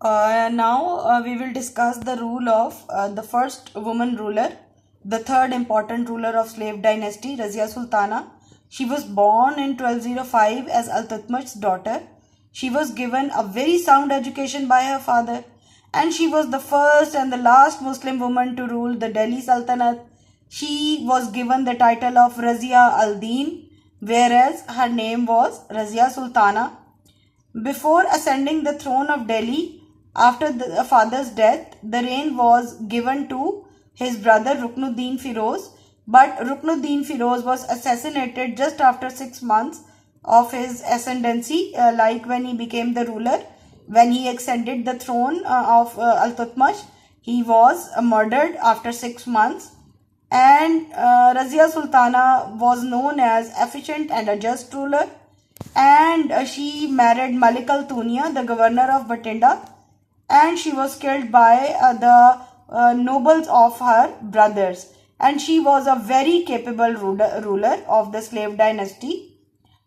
Now we will discuss the rule of the first woman ruler, the third important ruler of slave dynasty, Razia Sultana. She was born in 1205 as Al-Tutmash's daughter. She was given a very sound education by her father, and she was the first and the last Muslim woman to rule the Delhi Sultanate. She was given the title of Razia al-Din, whereas her name was Razia Sultana. Before ascending the throne of Delhi, after the father's death, the reign was given to his brother Ruknuddin Firoz, but Ruknuddin Firoz was assassinated just after 6 months of his ascendancy, like when he became the ruler. When he ascended the throne of Al-Tutmash, he was murdered after 6 months. And Razia Sultana was known as efficient and a just ruler, and she married Malik al-Tunia, the governor of Batinda, and she was killed by the nobles of her brothers. And she was a very capable ruler of the slave dynasty.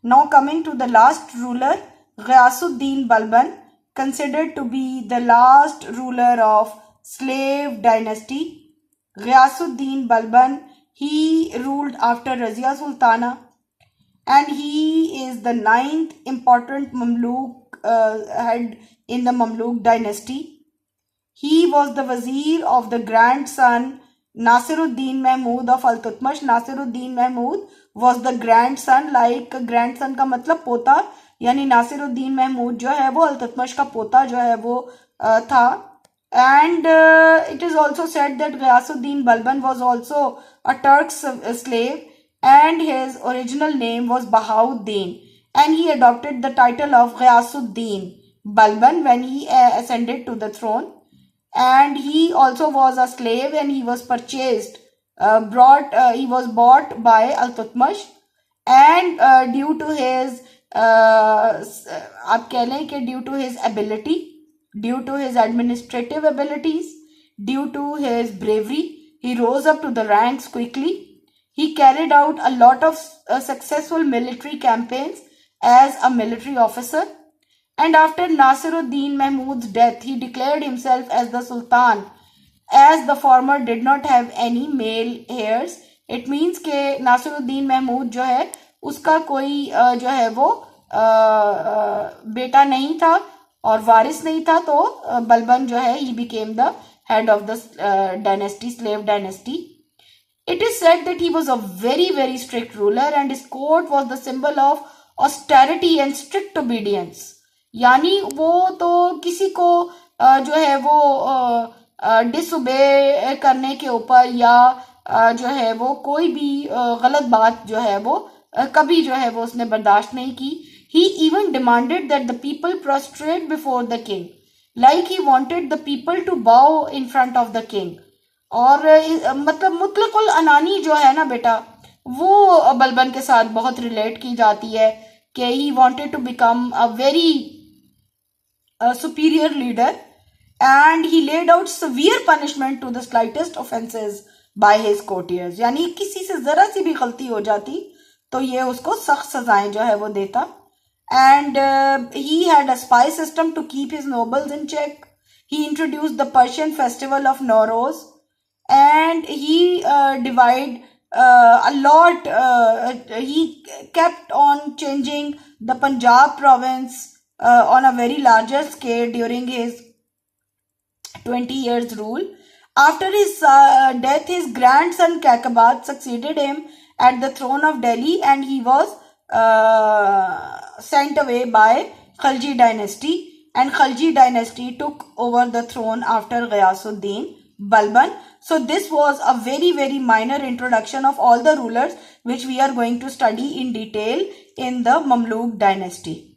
Now coming to the last ruler, Ghiyasuddin Balban, considered to be the last ruler of slave dynasty. Ghiyasuddin Balban, he ruled after Razia Sultana, and he is the ninth important Mamluk head in the Mamluk dynasty. He was the Wazir of the grandson Nasiruddin Mahmud of Al-Tutmash. Nasiruddin Mahmud was the grandson, like grandson का मतलब पोता, यानी नासिरुद्दीन महमूद जो है वो अल्तुतमश का पोता जो है वो था. And it is also said that Ghiyasuddin Balban was also a Turk's slave, and his original name was Bahauddin, and he adopted the title of Ghiyasuddin Balban when he ascended to the throne. And he also was a slave, and he was purchased, he was bought by Al-Tutmash, and due to his आप कह लें कि due to his ability, due to his administrative abilities, due to his bravery, he rose up to the ranks quickly. He carried out a lot of successful military campaigns as a military officer. And after Nasiruddin Mahmud's death, he declared himself as the Sultan, as the former did not have any male heirs. It means कि नासिरुद्दीन महमूद जो है उसका कोई जो है वो बेटा नहीं था और वारिस नहीं था, तो बलबन जो है he became the head of the dynasty, slave dynasty. It is said that he was a very very strict ruler, and his court was the symbol of austerity and strict obedience. यानी वो तो किसी को जो है वो disobey करने के ऊपर या जो है वो कोई भी गलत बात जो है वो कभी जो है वो उसने बर्दाश्त नहीं की. He even demanded that the people prostrate before the king, like he wanted the people to bow in front of the king. और मतलब मुतलकुल अनानी जो है ना बेटा, वो बलबन के साथ बहुत रिलेट की जाती है कि he wanted to become a very superior leader, and he laid out severe punishment to the slightest offenses by his courtiers. यानी किसी से जरा सी भी गलती हो जाती तो ये उसको सख्त सजाएं जो है वो देता. And he had a spy system to keep his nobles in check. He introduced the Persian festival of Nowruz, and he divided a lot. He kept on changing the Punjab province on a very larger scale during his 20 years rule. After his death, his grandson Kakabad succeeded him at the throne of Delhi, and he was sent away by Khalji dynasty, and Khalji dynasty took over the throne after Ghiyasuddin Balban. So this was a very very minor introduction of all the rulers which we are going to study in detail in the Mamluk dynasty.